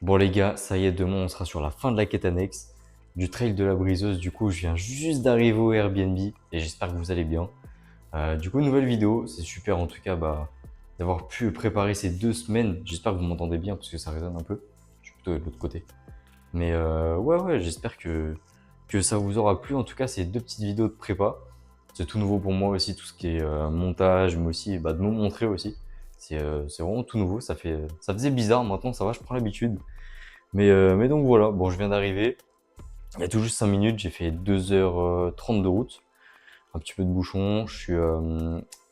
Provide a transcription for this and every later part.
Bon les gars, ça y est, demain on sera sur la fin de la quête annexe du trail de la briseuse. Du coup, je viens juste d'arriver au Airbnb et j'espère que vous allez bien. Du coup, nouvelle vidéo, c'est super en tout cas d'avoir pu préparer ces 2 semaines. J'espère que vous m'entendez bien parce que ça résonne un peu. Je suis plutôt de l'autre côté. Mais ouais, j'espère que ça vous aura plu. En tout cas, ces 2 petites vidéos de prépa. C'est tout nouveau pour moi aussi, tout ce qui est montage, mais aussi de me montrer aussi. C'est vraiment tout nouveau. Ça faisait bizarre, maintenant ça va, je prends l'habitude. Mais donc voilà, bon, je viens d'arriver. Il y a tout juste 5 minutes, j'ai fait 2h30 de route. Un petit peu de bouchon. Je suis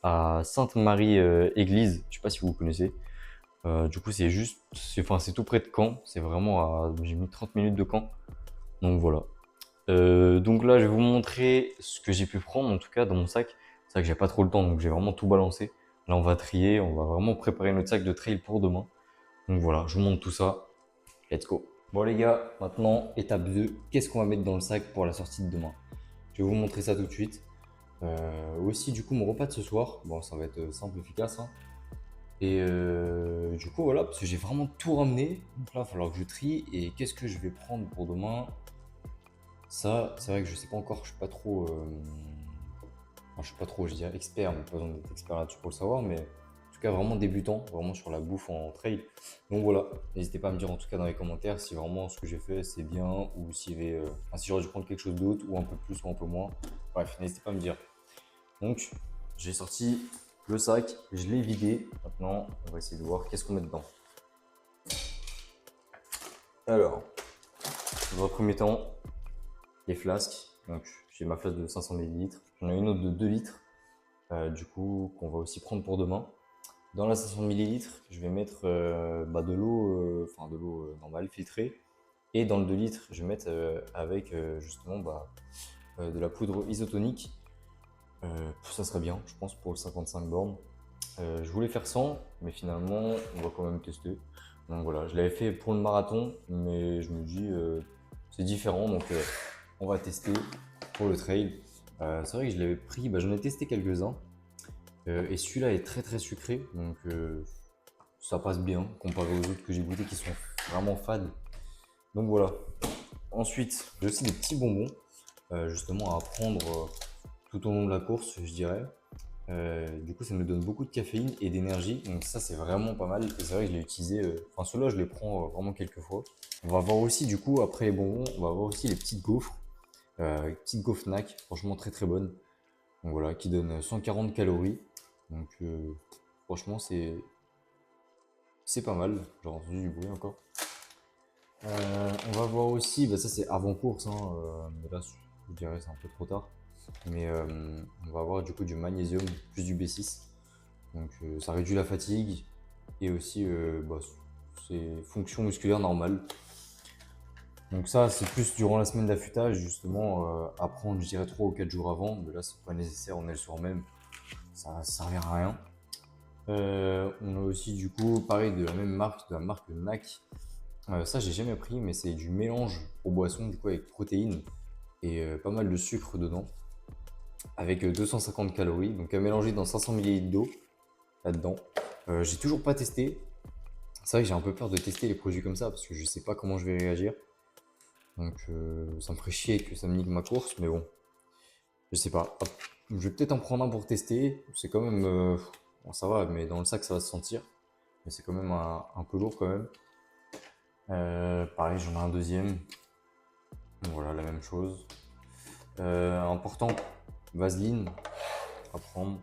à Sainte-Marie-Église. Je sais pas si vous connaissez. Du coup, c'est tout près de Caen. C'est vraiment j'ai mis 30 minutes de Caen. Donc voilà. Donc là, je vais vous montrer ce que j'ai pu prendre, en tout cas, dans mon sac. C'est vrai que j'ai pas trop le temps, donc j'ai vraiment tout balancé. Là, on va trier. On va vraiment préparer notre sac de trail pour demain. Donc voilà, je vous montre tout ça. Let's go. Bon les gars, maintenant étape 2, qu'est-ce qu'on va mettre dans le sac pour la sortie de demain? Je vais vous montrer ça tout de suite. Aussi du coup mon repas de ce soir, bon ça va être simple, efficace, hein. Et du coup voilà, parce que j'ai vraiment tout ramené, donc là il va falloir que je trie. Et qu'est-ce que je vais prendre pour demain? Ça, c'est vrai que je sais pas encore, je suis pas trop... enfin, je suis pas trop, je dirais, expert, mais pas besoin d'être expert là-dessus pour le savoir, mais en tout cas vraiment débutant, vraiment sur la bouffe en trail. Donc voilà, n'hésitez pas à me dire en tout cas dans les commentaires si vraiment ce que j'ai fait c'est bien, ou enfin, si j'aurais dû prendre quelque chose d'autre, ou un peu plus ou un peu moins. Bref, n'hésitez pas à me dire. Donc j'ai sorti le sac, je l'ai vidé. Maintenant, on va essayer de voir qu'est-ce qu'on met dedans. Alors, dans un premier temps, les flasques. Donc j'ai ma flasque de 500 ml, j'en ai une autre de 2 litres. Du coup, qu'on va aussi prendre pour demain. Dans la 500 millilitres, je vais mettre de l'eau, enfin de l'eau normale, filtrée. Et dans le 2 litres, je vais mettre avec justement de la poudre isotonique. Ça serait bien, je pense, pour le 55 bornes. Je voulais faire 100, mais finalement, on va quand même tester. Donc voilà, je l'avais fait pour le marathon, mais je me dis, c'est différent, donc on va tester pour le trail. C'est vrai que je l'avais pris, j'en ai testé quelques-uns. Et celui-là est très très sucré, donc ça passe bien comparé aux autres que j'ai goûté qui sont vraiment fades. Donc voilà. Ensuite, j'ai aussi des petits bonbons, justement à prendre tout au long de la course, je dirais. Du coup, ça me donne beaucoup de caféine et d'énergie, donc ça c'est vraiment pas mal. Et c'est vrai que je l'ai utilisé, enfin ceux-là je les prends vraiment quelques fois. On va voir aussi du coup, après les bonbons, on va voir aussi les petites gaufres. Les petites gaufres NAC, franchement très très bonnes. Donc voilà, qui donnent 140 calories. Donc franchement c'est pas mal. J'ai entendu du bruit encore. On va voir aussi, ça c'est avant course, hein, mais là je dirais c'est un peu trop tard. Mais on va avoir du coup du magnésium plus du B6. Donc ça réduit la fatigue et aussi c'est fonction musculaire normale. Donc ça c'est plus durant la semaine d'affûtage justement à prendre je dirais 3 ou 4 jours avant. Mais là c'est pas nécessaire, on est le soir même. Ça servira à rien. On a aussi du coup pareil de la même marque, de la marque NAC. Ça j'ai jamais pris, mais c'est du mélange pour boisson du coup avec protéines et pas mal de sucre dedans, avec 250 calories, donc à mélanger dans 500 ml d'eau là-dedans. J'ai toujours pas testé. C'est vrai que j'ai un peu peur de tester les produits comme ça parce que je sais pas comment je vais réagir. Donc ça me ferait chier que ça me nique ma course, mais bon, je sais pas. Hop. Je vais peut-être en prendre un pour tester. C'est quand même, bon, ça va, mais dans le sac ça va se sentir. Mais c'est quand même un peu lourd quand même. Pareil, j'en ai un deuxième. Voilà, la même chose. Important, vaseline à prendre.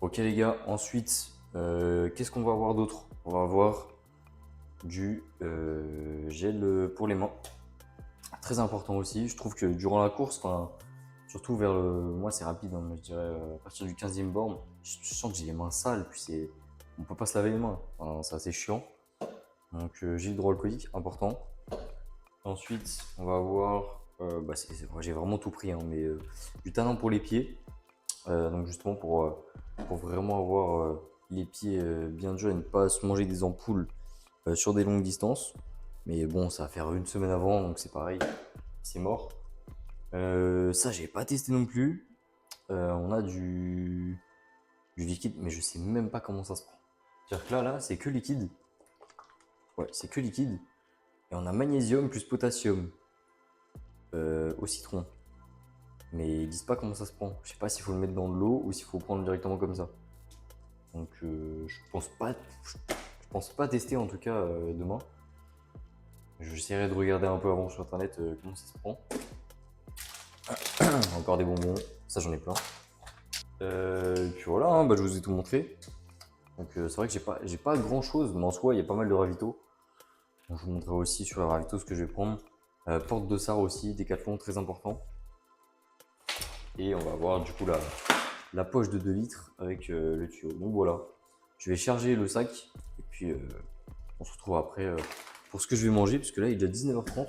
Ok les gars, ensuite, qu'est-ce qu'on va avoir d'autre? On va avoir du gel pour les mains. Très important aussi. Je trouve que durant la course, surtout vers le... Moi c'est rapide, hein, mais je dirais à partir du 15e borne, je sens que j'ai les mains sales, puis on peut pas se laver les mains. Enfin, c'est assez chiant. Donc gel hydroalcoolique, important. Ensuite, on va avoir, j'ai vraiment tout pris, hein, mais du talent pour les pieds. Donc justement pour vraiment avoir les pieds bien durs et ne pas se manger des ampoules sur des longues distances. Mais bon, ça va faire une semaine avant, donc c'est pareil, c'est mort. Ça, j'ai pas testé non plus. On a du liquide, mais je sais même pas comment ça se prend. C'est-à-dire que là, c'est que liquide. Ouais, c'est que liquide. Et on a magnésium plus potassium au citron. Mais ils disent pas comment ça se prend. Je sais pas s'il faut le mettre dans de l'eau ou s'il faut prendre directement comme ça. Donc je pense pas tester en tout cas demain. J'essaierai de regarder un peu avant sur internet comment ça se prend. Encore des bonbons, ça j'en ai plein. Et puis voilà, hein, je vous ai tout montré. Donc c'est vrai que j'ai pas grand chose, mais en soi il y a pas mal de ravitaux. Donc, je vous montrerai aussi sur les ravitaux ce que je vais prendre. Porte de Sar aussi, Décathlon, très important. Et on va avoir du coup la poche de 2 litres avec le tuyau. Donc voilà, je vais charger le sac et puis on se retrouve après pour ce que je vais manger, puisque là il est déjà 19h30,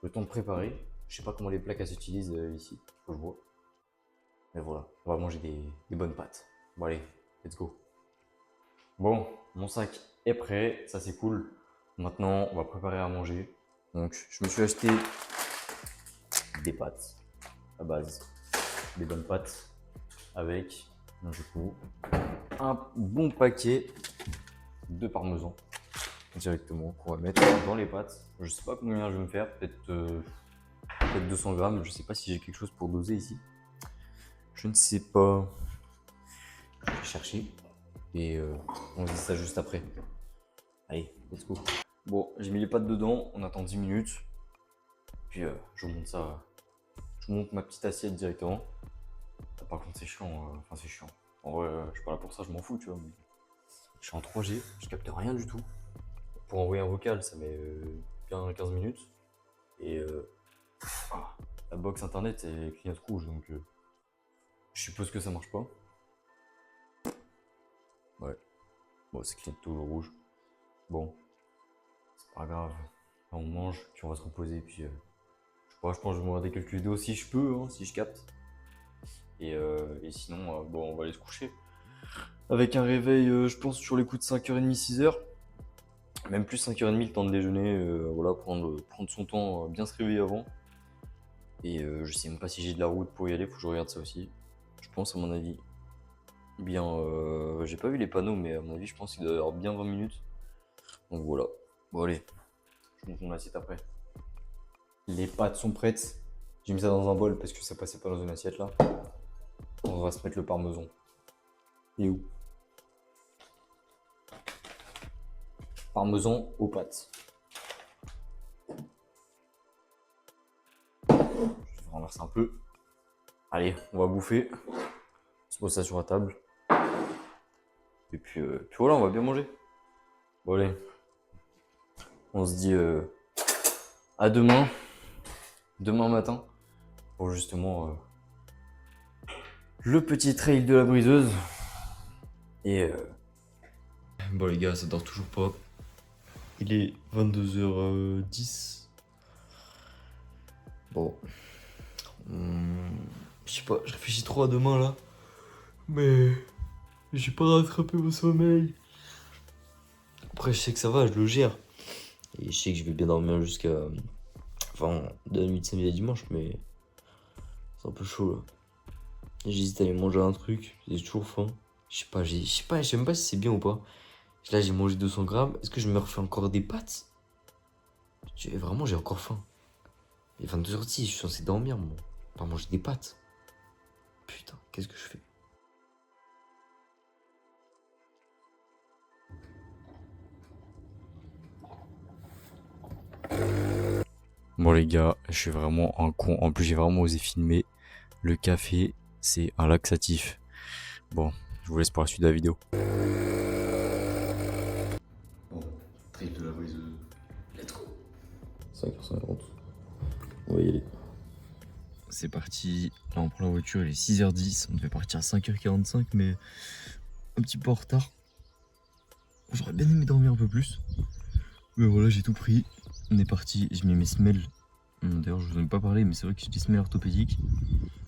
le temps de préparer. Je sais pas comment les plaques s'utilisent ici, faut que je vois. Mais voilà, on va manger des bonnes pâtes. Bon allez, let's go. Bon, mon sac est prêt, ça c'est cool. Maintenant, on va préparer à manger. Donc, je me suis acheté des pâtes à base, des bonnes pâtes avec, du coup, un bon paquet de parmesan directement qu'on va mettre dans les pâtes. Je sais pas combien je vais me faire, peut-être 200 grammes. Je sais pas si j'ai quelque chose pour doser ici. Je ne sais pas. Je vais chercher et on se dit ça juste après. Allez, let's go. Bon, j'ai mis les pâtes dedans, on attend 10 minutes. Puis je vous montre ça. Je vous montre ma petite assiette directement. Par contre, c'est chiant. Enfin, c'est chiant. En vrai, je suis pas là pour ça, je m'en fous, tu vois. Mais je suis en 3G, je capte rien du tout. Pour envoyer un vocal, ça met bien 15 minutes. Et la box internet, elle clignote rouge, donc je suppose que ça marche pas. Ouais. Bon, ça clignote toujours rouge. Bon, c'est pas grave. Là, on mange, puis on va se reposer, puis je pense que je vais me regarder quelques vidéos si je peux, hein, si je capte. Et sinon, bon, on va aller se coucher. Avec un réveil, je pense, sur les coups de 5h30, 6h. Même plus 5h30, le temps de déjeuner. Voilà, prendre son temps, bien se réveiller avant. Et je sais même pas si j'ai de la route pour y aller, faut que je regarde ça aussi. Je pense, à mon avis, bien. J'ai pas vu les panneaux, mais à mon avis, je pense qu'il doit y avoir bien 20 minutes. Donc voilà. Bon, allez, je vous montre mon assiette après. Les pâtes sont prêtes. J'ai mis ça dans un bol parce que ça passait pas dans une assiette là. On va se mettre le parmesan. Et où? Parmesan aux pâtes. Je vais renverser un peu. Allez, on va bouffer. On se pose ça sur la table. Et puis voilà, on va bien manger. Bon allez. On se dit à demain. Demain matin. Pour justement le petit trail de la briseuse. Et bon les gars, ça dort toujours pas. Il est 22h10. Bon. Je sais pas, je réfléchis trop à demain là. Mais j'ai pas rattrapé mon sommeil. Après, je sais que ça va, je le gère. Et je sais que je vais bien dormir jusqu'à. Enfin, de la nuit de samedi à dimanche, mais c'est un peu chaud là. J'hésite à aller manger un truc, j'ai toujours faim. Je sais pas, je sais même pas si c'est bien ou pas. Là, j'ai mangé 200 grammes. Est-ce que je me refais encore des pâtes? Vraiment, j'ai encore faim. Il est 22h10, je suis censé dormir, moi. Pas manger des pâtes. Putain, qu'est-ce que je fais? Bon les gars, je suis vraiment un con. En plus, j'ai vraiment osé filmer. Le café, c'est un laxatif. Bon, je vous laisse pour la suite de la vidéo. Bon, trail de la briseuse. Let's go. 5h50. On va y aller. C'est parti. Là, on prend la voiture, il est 6h10. On devait partir à 5h45, mais un petit peu en retard. J'aurais bien aimé dormir un peu plus. Mais voilà, j'ai tout pris. On est parti. J'ai mis mes semelles. D'ailleurs, je vous en ai pas parlé, mais c'est vrai que j'ai des semelles orthopédiques.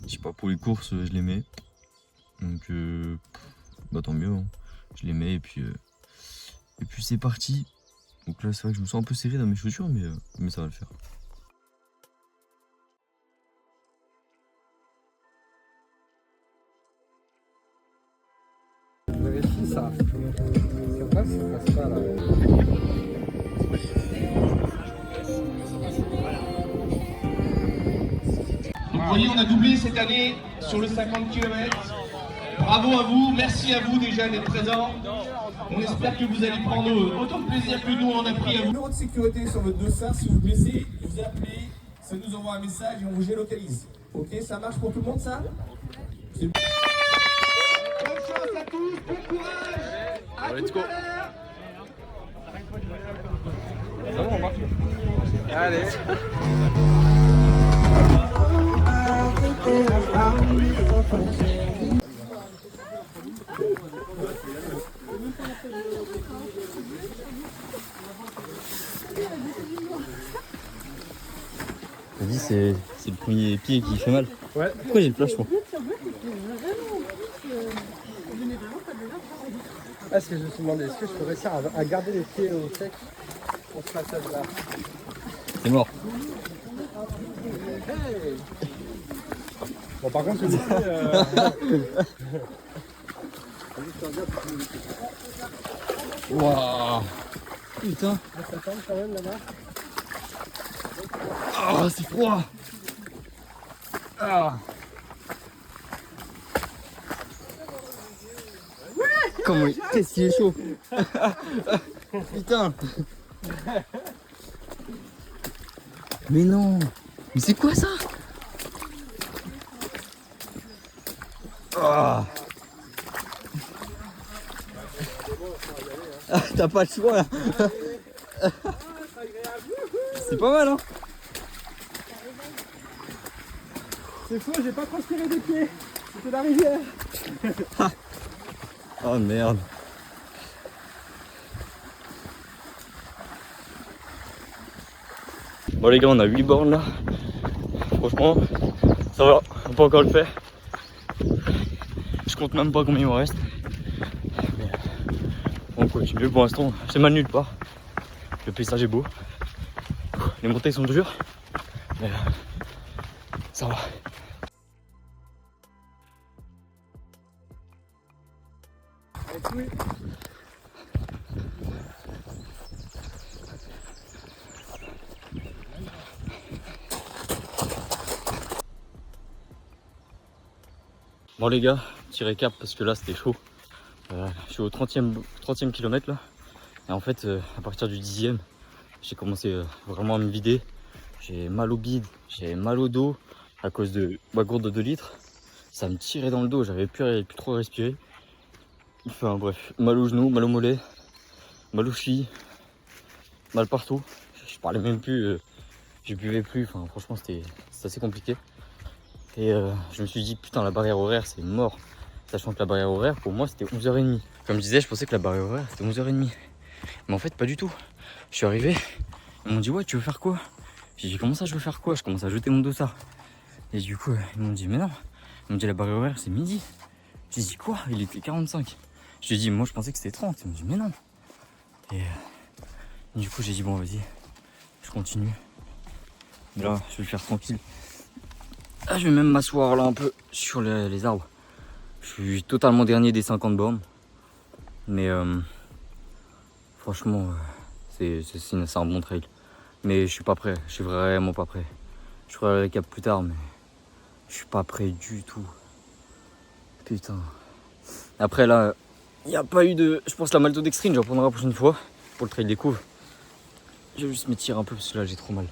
Je sais pas, pour les courses, je les mets. Donc, bah tant mieux. Hein. Je les mets et puis c'est parti. Donc là, c'est vrai que je me sens un peu serré dans mes chaussures, mais ça va le faire. Vérifie ça. C'est vrai, ça passe pas là. Vous voyez, on a doublé cette année sur le 50 km. Bravo à vous, merci à vous déjà d'être présents. On espère que vous allez prendre autant de plaisir que nous on en a pris à vous. Numéro de sécurité sur votre dossard, si vous blessez, vous appelez, ça nous envoie un message et on vous géolocalise. Ok, ça marche pour tout le monde ça? Bonne chance à tous, bon courage, à tout à l'heure. Allez. T'as dit c'est le premier pied qui fait mal. Ouais. Pourquoi j'ai le flash moi? Ah, ce que je me suis demandé, est-ce que je peux réussir à garder les pieds au sec pour ce passage-là? C'est mort. Hey. Bon, par contre, celui-ci... Waouh. Putain. Ça tombe quand même là-bas. Ah, c'est froid. Ah. Comment qu'est-ce qu'il est chaud. Putain. Mais non. Mais c'est quoi ça? Ah. Ah, t'as pas le choix là. C'est pas mal hein. C'est faux, j'ai pas transpiré des pieds. C'était la rivière. Oh merde. Bon les gars, on a 8 bornes là. Franchement, ça va, on peut encore le faire. Je compte même pas combien il me reste. Mais on continue pour l'instant, c'est mal nulle part. Le paysage est beau. Les montées sont dures. Mais ça va. Bon les gars, petit récap parce que là c'était chaud. Je suis au 30e kilomètre là. Et en fait, à partir du 10e, j'ai commencé vraiment à me vider. J'ai mal au bide, j'ai mal au dos à cause de ma gourde de 2 litres. Ça me tirait dans le dos, j'avais plus trop respirer. Enfin bref, mal au genou, mal au mollet, mal aux chevilles, mal partout. Je parlais même plus, je buvais plus. Enfin franchement c'était assez compliqué. Et je me suis dit putain la barrière horaire c'est mort. Sachant que la barrière horaire pour moi c'était 11h30. Comme je disais, je pensais que la barrière horaire c'était 11h30. Mais en fait pas du tout. Je suis arrivé, ils m'ont dit ouais tu veux faire quoi? J'ai dit comment ça je veux faire quoi? Je commence à jeter mon dossard. Et du coup ils m'ont dit mais non. Ils m'ont dit la barrière horaire c'est midi. J'ai dit quoi? Il était 45. Je lui ai dit moi je pensais que c'était 30. Ils m'ont dit mais non. Et du coup j'ai dit bon vas-y, je continue. Là je vais le faire tranquille. Là, je vais même m'asseoir là un peu sur les arbres. Je suis totalement dernier des 50 bornes. Mais franchement, c'est un bon trail. Mais je suis pas prêt, je suis vraiment pas prêt. Je ferai le récap plus tard, mais je suis pas prêt du tout. Putain. Après là, il n'y a pas eu de... Je pense la maltodextrine, j'en prendrai la prochaine fois pour le trail des couves. Je vais juste m'étirer un peu parce que là j'ai trop mal.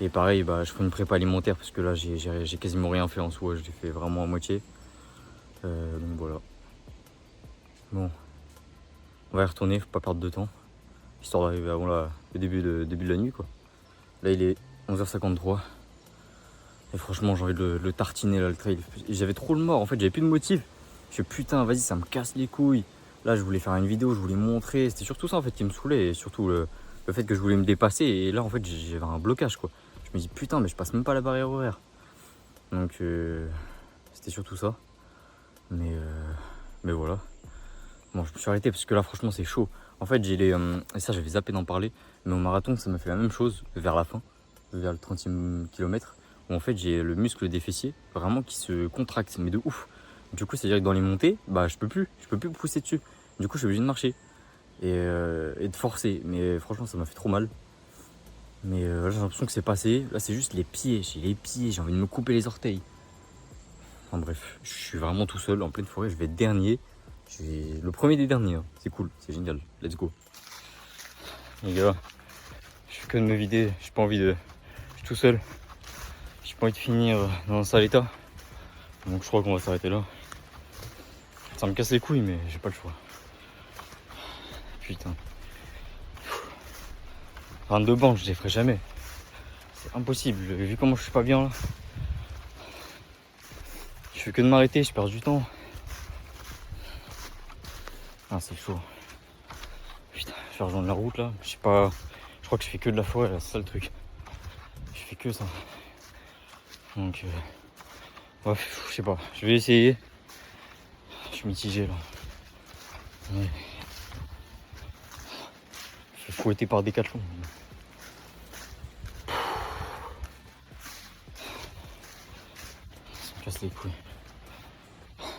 Et pareil, bah, je ferai une prépa alimentaire parce que là j'ai quasiment rien fait en soi, je l'ai fait vraiment à moitié. Donc voilà. Bon, on va y retourner, faut pas perdre de temps. Histoire d'arriver avant le début de la nuit quoi. Là il est 11h53. Et franchement j'ai envie de le tartiner là le trail. J'avais trop le mort en fait, j'avais plus de motif. Je suis putain vas-y ça me casse les couilles. Là je voulais faire une vidéo, je voulais montrer. C'était surtout ça en fait qui me saoulait. Et surtout le fait que je voulais me dépasser. Et là en fait j'avais un blocage quoi. Je me dis putain mais je passe même pas la barrière horaire. Donc c'était surtout ça. Mais voilà. Bon je me suis arrêté parce que là franchement c'est chaud. En fait j'ai les... et ça j'avais zappé d'en parler. Mais au marathon ça m'a fait la même chose vers la fin. Vers le 30e kilomètre. Où en fait j'ai le muscle des fessiers vraiment qui se contracte. Mais de ouf. Du coup c'est à dire que dans les montées bah je peux plus pousser dessus. Du coup je suis obligé de marcher. Et de forcer. Mais franchement ça m'a fait trop mal. Mais là, j'ai l'impression que c'est passé. Là, c'est juste les pieds. J'ai les pieds, j'ai envie de me couper les orteils. Enfin bref, je suis vraiment tout seul en pleine forêt. Je vais être dernier. Je vais le premier des derniers. Hein. C'est cool, c'est génial. Let's go. Les gars, je fais que de me vider. J'ai pas envie de. Je suis tout seul. J'ai pas envie de finir dans un sale état. Donc je crois qu'on va s'arrêter là. Ça me casse les couilles, mais j'ai pas le choix. Putain. 22 bancs, je les ferai jamais. C'est impossible. Vu comment je suis pas bien là. Je fais que de m'arrêter, je perds du temps. Ah, c'est chaud. Putain, je vais rejoindre la route là. Je sais pas. Je crois que je fais que de la forêt là, c'est ça le truc. Je fais que ça. Donc, bref, je sais pas. Je vais essayer. Je suis mitigé là. Mais... je suis fouetté par Décathlon. Ça me casse les couilles.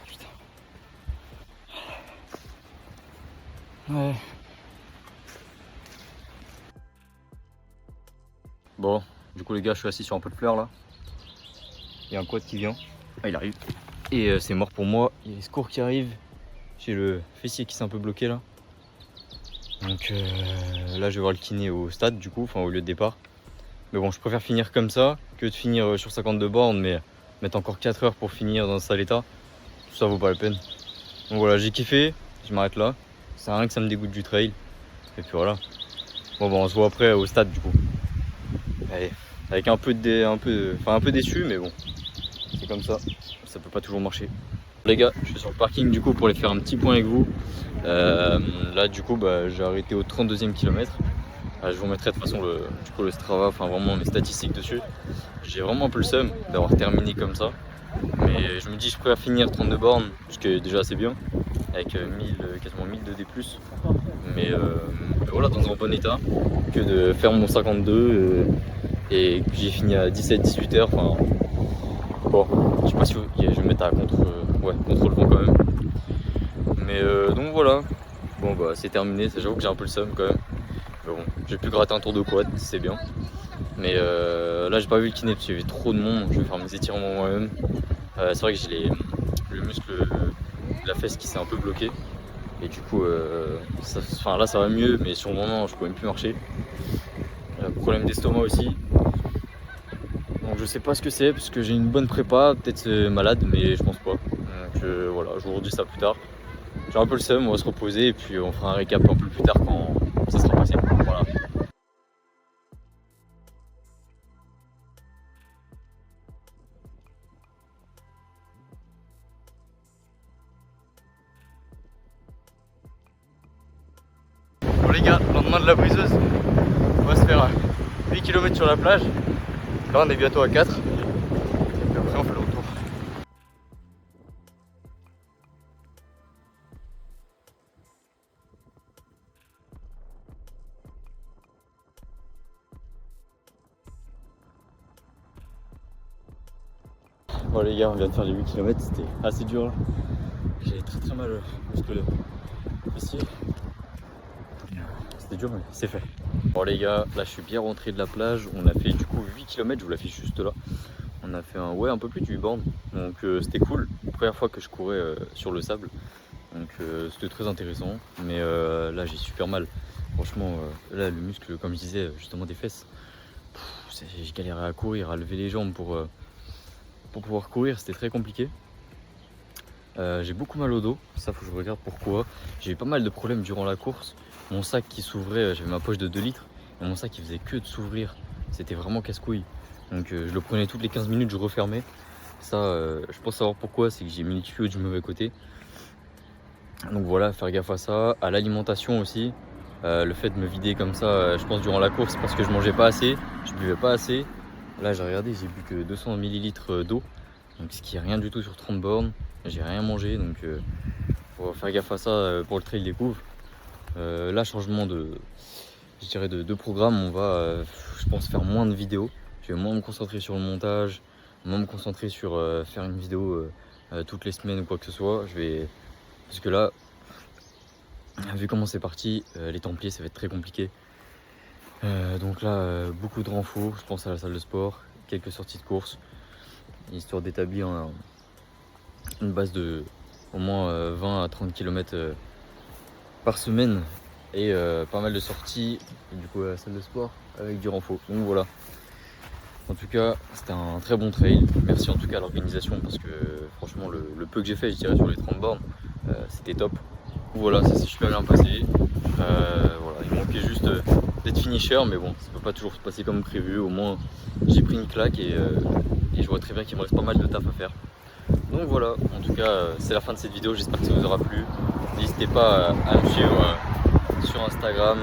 Putain. Ouais. Bon, du coup les gars, je suis assis sur un peu de fleurs là. Il y a un quad qui vient. Ah, il arrive. Et c'est mort pour moi. Il y a les secours qui arrivent. J'ai le fessier qui s'est un peu bloqué là. Donc là je vais voir le kiné au stade du coup, enfin au lieu de départ. Mais bon, je préfère finir comme ça que de finir sur 52 bornes, mais mettre encore 4 heures pour finir dans un sale état. Tout ça vaut pas la peine. Donc voilà, j'ai kiffé, je m'arrête là. C'est rien que ça me dégoûte du trail. Et puis voilà. Bon on se voit après au stade du coup. Allez, avec un peu déçu, mais bon, c'est comme ça peut pas toujours marcher. Les gars, je suis sur le parking du coup pour aller faire un petit point avec vous. Là du coup j'ai arrêté au 32e kilomètre. Je vous mettrai de toute façon le Strava, enfin vraiment mes statistiques dessus. J'ai vraiment un peu le seum d'avoir terminé comme ça. Mais je me dis je préfère finir 32 bornes, ce qui est déjà assez bien, avec quasiment 1000 de D+. Mais voilà, dans un bon état, que de faire mon 52 et que j'ai fini à 17-18 heures. Enfin, bon, je sais pas si je vais me mettre à contre le vent quand même. Mais donc voilà, bon bah c'est terminé, j'avoue que j'ai un peu le seum quand même. Mais bon, j'ai pu gratter un tour de quad, c'est bien. Mais là j'ai pas vu le kiné parce qu'il y avait trop de monde, donc je vais faire mes étirements moi-même. C'est vrai que j'ai le muscle de la fesse qui s'est un peu bloqué. Et du coup, là ça va mieux, mais sur le moment je pouvais même plus marcher. Problème d'estomac aussi. Donc je sais pas ce que c'est, parce que j'ai une bonne prépa, peut-être malade, mais je pense pas. Donc voilà, je vous redis ça plus tard. J'ai un peu le seum, on va se reposer et puis on fera un récap un peu plus tard quand ça sera passé. Voilà. Bon les gars, lendemain de la briseuse, on va se faire 8 km sur la plage. Là on est bientôt à 4. Et après on fait le retour. Bon les gars, on vient de faire les 8 km, c'était assez dur là. J'ai très mal au muscle fessier. C'était dur mais c'est fait. Bon les gars, là je suis bien rentré de la plage. On a fait du coup 8 km, je vous l'affiche juste là. On a fait un peu plus de 8 bornes. Donc c'était cool. Première fois que je courais sur le sable. Donc c'était très intéressant. Mais là j'ai super mal. Franchement, là le muscle, comme je disais, justement des fesses. J'ai galéré à courir, à lever les jambes pour pouvoir courir, c'était très compliqué. J'ai beaucoup mal au dos, ça faut que je regarde pourquoi. J'ai eu pas mal de problèmes durant la course. Mon sac qui s'ouvrait, j'avais ma poche de 2 litres, et mon sac il faisait que de s'ouvrir. C'était vraiment casse-couille. Donc je le prenais toutes les 15 minutes, je refermais. Ça, je pense savoir pourquoi, c'est que j'ai mis les tuyaux du mauvais côté. Donc voilà, faire gaffe à ça. À l'alimentation aussi. Le fait de me vider comme ça, je pense durant la course, parce que je mangeais pas assez, je buvais pas assez. Là j'ai regardé, j'ai bu que 200 ml d'eau, donc ce qui est rien du tout sur 30 bornes. J'ai rien mangé, donc faut faire gaffe à ça pour le trail découvre. Là changement de programme, on va je pense faire moins de vidéos. Je vais moins me concentrer sur le montage, moins me concentrer sur faire une vidéo toutes les semaines ou quoi que ce soit. Parce que là, vu comment c'est parti, les Templiers ça va être très compliqué. Donc là, beaucoup de renforts, je pense à la salle de sport, quelques sorties de course, histoire d'établir une base de au moins 20 à 30 km par semaine et pas mal de sorties, et du coup à la salle de sport avec du renfort. Donc voilà. En tout cas, c'était un très bon trail. Merci en tout cas à l'organisation parce que franchement, le peu que j'ai fait, je dirais, sur les 30 bornes, c'était top. Voilà, ça s'est super bien passé. Voilà, il manquait juste d'être finisher, mais bon, ça peut pas toujours se passer comme prévu. Au moins, j'ai pris une claque et je vois très bien qu'il me reste pas mal de taf à faire. Donc voilà, en tout cas, c'est la fin de cette vidéo. J'espère que ça vous aura plu. N'hésitez pas à me suivre sur Instagram,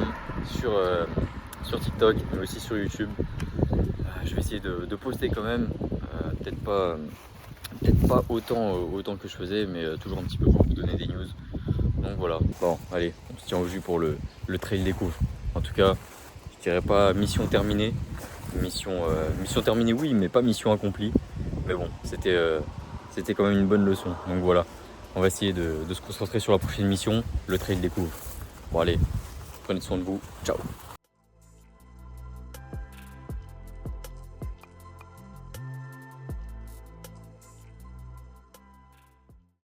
sur TikTok, mais aussi sur YouTube. Je vais essayer de poster quand même, peut-être pas autant que je faisais, mais toujours un petit peu pour vous donner des news. Donc voilà, bon allez, on se tient au jus pour le trail découvre. En tout cas, je dirais pas mission terminée, mission terminée oui, mais pas mission accomplie. Mais bon, c'était quand même une bonne leçon. Donc voilà, on va essayer de se concentrer sur la prochaine mission, le trail découvre. Bon allez, prenez soin de vous, ciao.